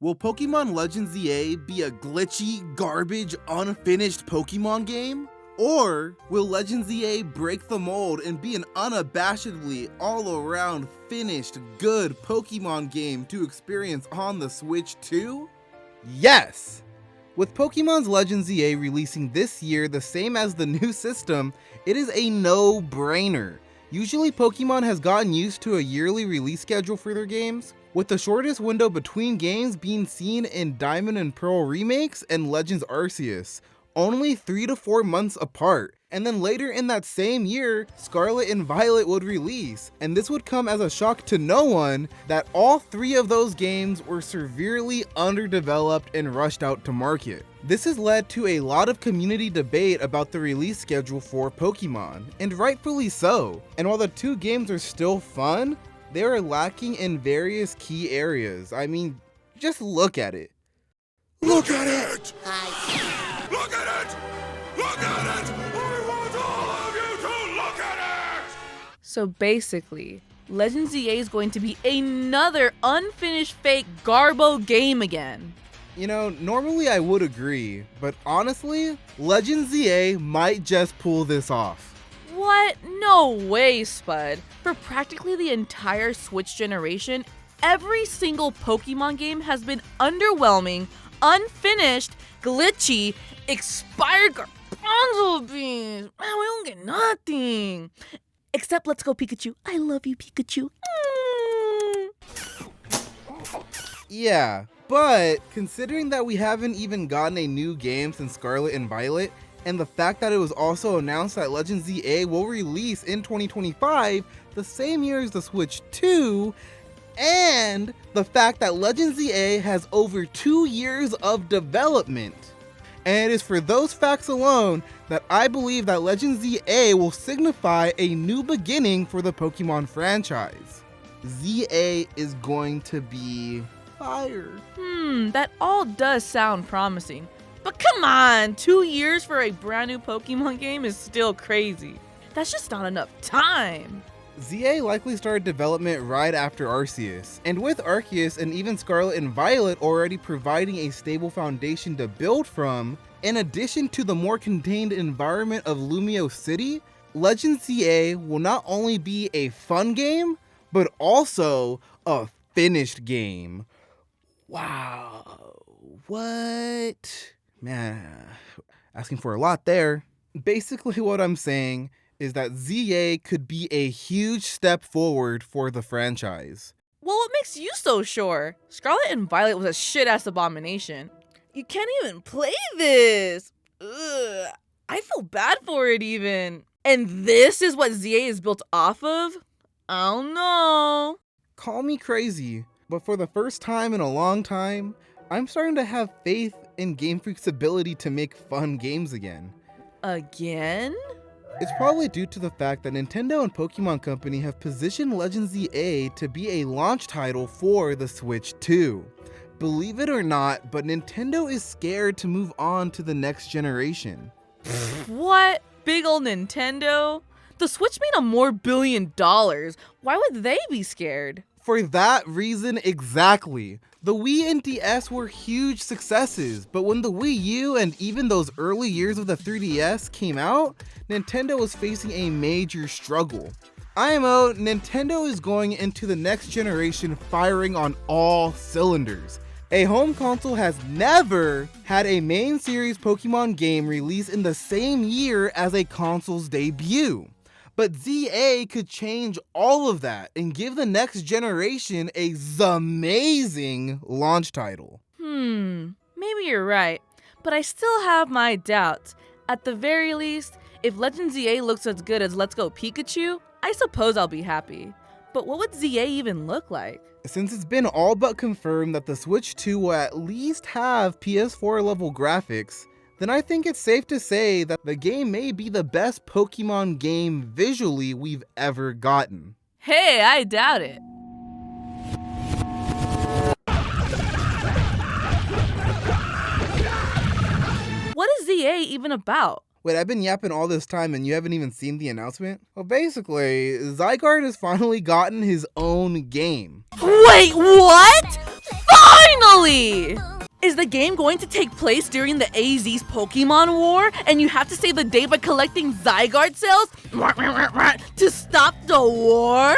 Will Pokemon Legends ZA be a glitchy, garbage, unfinished Pokemon game? Or will Legends ZA break the mold and be an unabashedly, all-around, finished, good Pokemon game to experience on the Switch 2? Yes! With Pokemon's Legends ZA releasing this year the same as the new system, it is a no-brainer. Usually Pokemon has gotten used to a yearly release schedule for their games, with the shortest window between games being seen in Diamond and Pearl remakes and Legends Arceus, only 3 to 4 months apart. And then later in that same year, Scarlet and Violet would release, and this would come as a shock to no one that all 3 of those games were severely underdeveloped and rushed out to market. This has led to a lot of community debate about the release schedule for Pokemon, and rightfully so. And while the 2 games are still fun, they are lacking in various key areas. I mean, just look at it. Look at it! Look at it! Look at it! I want all of you to look at it! So basically, Legends ZA is going to be another unfinished fake Garbo game again. You know, normally I would agree, but honestly, Legends ZA might just pull this off. What? No way, Spud. For practically the entire Switch generation, every single Pokemon game has been underwhelming, unfinished, glitchy, expired garbanzo beans. Man, we don't get nothing. Except Let's Go Pikachu. I love you, Pikachu. Yeah, but considering that we haven't even gotten a new game since Scarlet and Violet, and the fact that it was also announced that Legends ZA will release in 2025, the same year as the Switch 2, and the fact that Legends ZA has over 2 years of development. And it is for those facts alone that I believe that Legends ZA will signify a new beginning for the Pokemon franchise. ZA is going to be fire. That all does sound promising. But come on, 2 years for a brand new Pokemon game is still crazy. That's just not enough time. ZA likely started development right after Arceus, and with Arceus and even Scarlet and Violet already providing a stable foundation to build from, in addition to the more contained environment of Lumio City, Legends ZA will not only be a fun game, but also a finished game. Wow, what? Man, asking for a lot there. Basically what I'm saying is that ZA could be a huge step forward for the franchise. Well, what makes you so sure? Scarlet and Violet was a shit-ass abomination. You can't even play this. Ugh, I feel bad for it even. And this is what ZA is built off of? I don't know. Call me crazy, but for the first time in a long time, I'm starting to have faith in Game Freak's ability to make fun games again. Again? It's probably due to the fact that Nintendo and Pokémon Company have positioned Legends ZA to be a launch title for the Switch 2. Believe it or not, but Nintendo is scared to move on to the next generation. What? Big old Nintendo? The Switch made $1 more billion. Why would they be scared? For that reason exactly. The Wii and DS were huge successes, but when the Wii U and even those early years of the 3DS came out, Nintendo was facing a major struggle. IMO, Nintendo is going into the next generation firing on all cylinders. A home console has never had a main series Pokemon game release in the same year as a console's debut. But ZA could change all of that and give the next generation a zamazing launch title. Maybe you're right, but I still have my doubts. At the very least, if Legends ZA looks as good as Let's Go Pikachu, I suppose I'll be happy. But what would ZA even look like? Since it's been all but confirmed that the Switch 2 will at least have PS4 level graphics, then I think it's safe to say that the game may be the best Pokemon game visually we've ever gotten. Hey, I doubt it. What is ZA even about? Wait, I've been yapping all this time and you haven't even seen the announcement? Well, basically, Zygarde has finally gotten his own game. Wait, what? Finally! the game going to take place during the AZ's Pokemon War, and you have to save the day by collecting Zygarde cells to stop the war?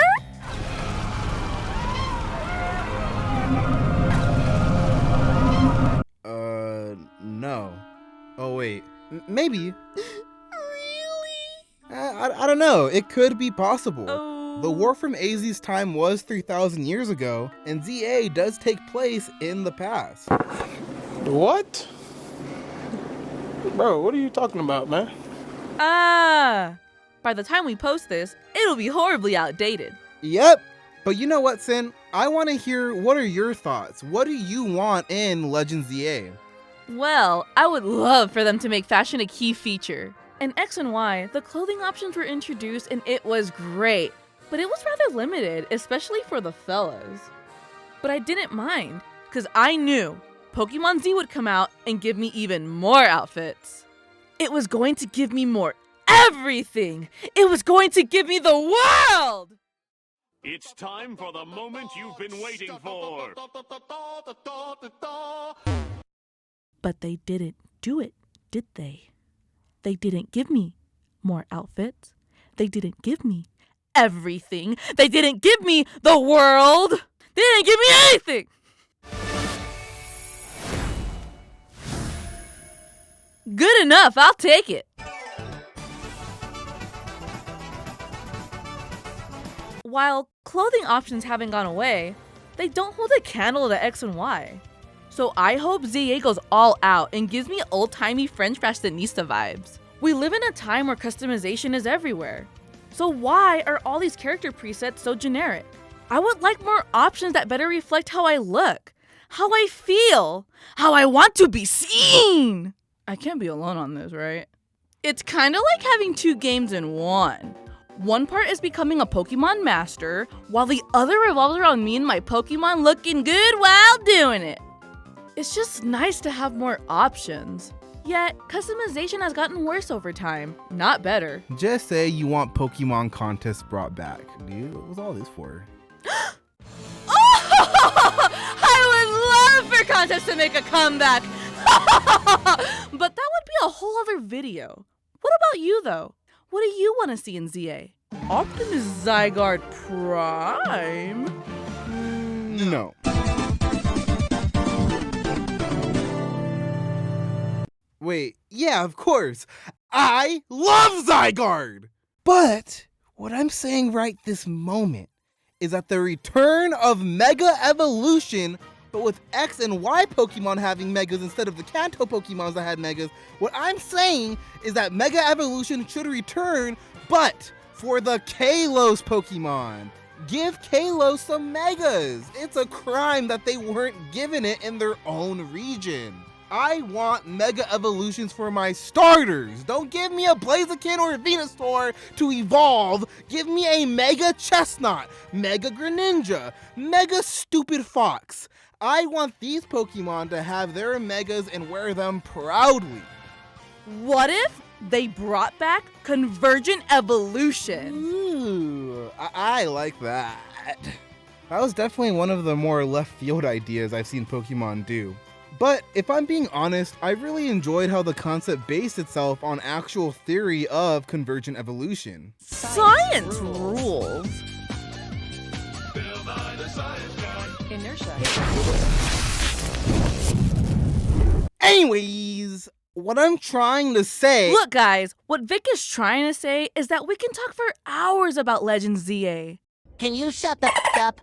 No. Oh, wait. Maybe. Really? I don't know. It could be possible. Oh. The war from AZ's time was 3,000 years ago, and ZA does take place in the past. What? Bro, what are you talking about, man? By the time we post this, it'll be horribly outdated. Yep. But you know what, Cyn? I want to hear, what are your thoughts? What do you want in Legends ZA? Well, I would love for them to make fashion a key feature. In X and Y, the clothing options were introduced and it was great, but it was rather limited, especially for the fellas. But I didn't mind, because I knew Pokemon Z would come out and give me even more outfits. It was going to give me more everything! It was going to give me the world! It's time for the moment you've been waiting for. But they didn't do it, did they? They didn't give me more outfits. They didn't give me everything. They didn't give me the world. They didn't give me anything. Good enough, I'll take it. While clothing options haven't gone away, they don't hold a candle to X and Y. So I hope ZA goes all out and gives me old-timey French fashionista vibes. We live in a time where customization is everywhere. So why are all these character presets so generic? I would like more options that better reflect how I look, how I feel, how I want to be seen. I can't be alone on this, right? It's kind of like having two games in one. One part is becoming a Pokemon master, while the other revolves around me and my Pokemon looking good while doing it. It's just nice to have more options. Yet, customization has gotten worse over time, not better. Just say you want Pokemon contests brought back. Dude, what was all this for? Oh! I would love for contests to make a comeback! But that would be a whole other video. What about you, though? What do you want to see in ZA? Optimus Zygarde Prime? No. Wait, yeah, of course. I love Zygarde! But what I'm saying right this moment is that the return of Mega Evolution, but with X and Y Pokemon having Megas instead of the Kanto Pokemons that had Megas, what I'm saying is that Mega Evolution should return, but for the Kalos Pokemon. Give Kalos some Megas! It's a crime that they weren't given it in their own region. I want Mega Evolutions for my starters. Don't give me a Blaziken or a Venusaur to evolve. Give me a Mega Chestnaught, Mega Greninja, Mega Stupid Fox. I want these Pokemon to have their Megas and wear them proudly. What if they brought back Convergent Evolution? Ooh, I like that. That was definitely one of the more left field ideas I've seen Pokemon do. But if I'm being honest, I really enjoyed how the concept based itself on actual theory of convergent evolution. Science rules. Inertia. Anyways, what I'm trying to say... Look guys, what Vic is trying to say is that we can talk for hours about Legends ZA. Can you shut the f up?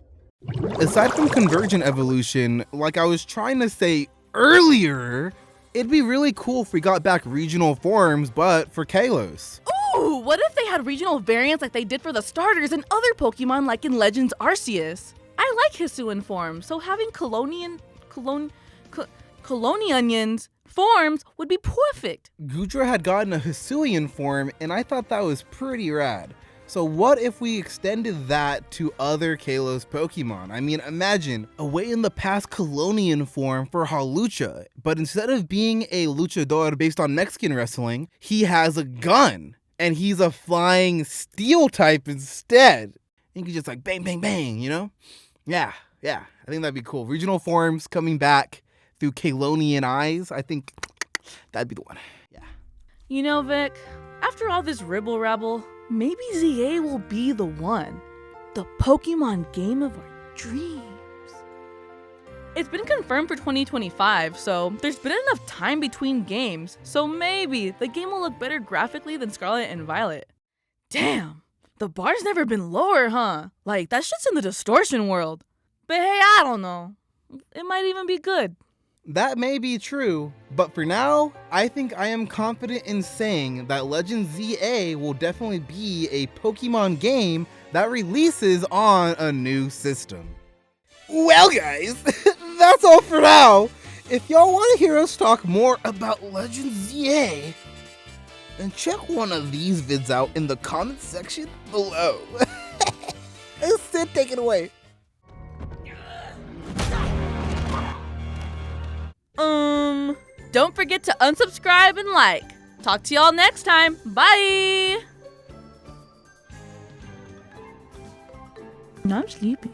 Aside from convergent evolution, like I was trying to say earlier, it'd be really cool if we got back regional forms, but for Kalos. Ooh, what if they had regional variants like they did for the starters and other Pokemon like in Legends Arceus? I like Hisuian forms, so having Kalonions forms would be perfect. Goodra had gotten a Hisuian form, and I thought that was pretty rad. So what if we extended that to other Kalos Pokemon? I mean, imagine a way in the past Kalonion form for Hawluch, but instead of being a luchador based on Mexican wrestling, he has a gun, and he's a flying steel type instead. You could just like bang, bang, bang, you know? Yeah, I think that'd be cool. Regional forms coming back, through Kalonion eyes, I think that'd be the one. Yeah. You know, Vic, after all this ribble-rabble, maybe ZA will be the one. The Pokemon game of our dreams. It's been confirmed for 2025, so there's been enough time between games, so maybe the game will look better graphically than Scarlet and Violet. Damn, the bar's never been lower, huh? Like, that shit's in the distortion world. But hey, I don't know. It might even be good. That may be true, but for now, I think I am confident in saying that Legend ZA will definitely be a Pokemon game that releases on a new system. Well guys, that's all for now. If y'all want to hear us talk more about Legend ZA, then check one of these vids out in the comments section below. Sid, take it away. Don't forget to unsubscribe and like. Talk to y'all next time. Bye! I'm sleepy.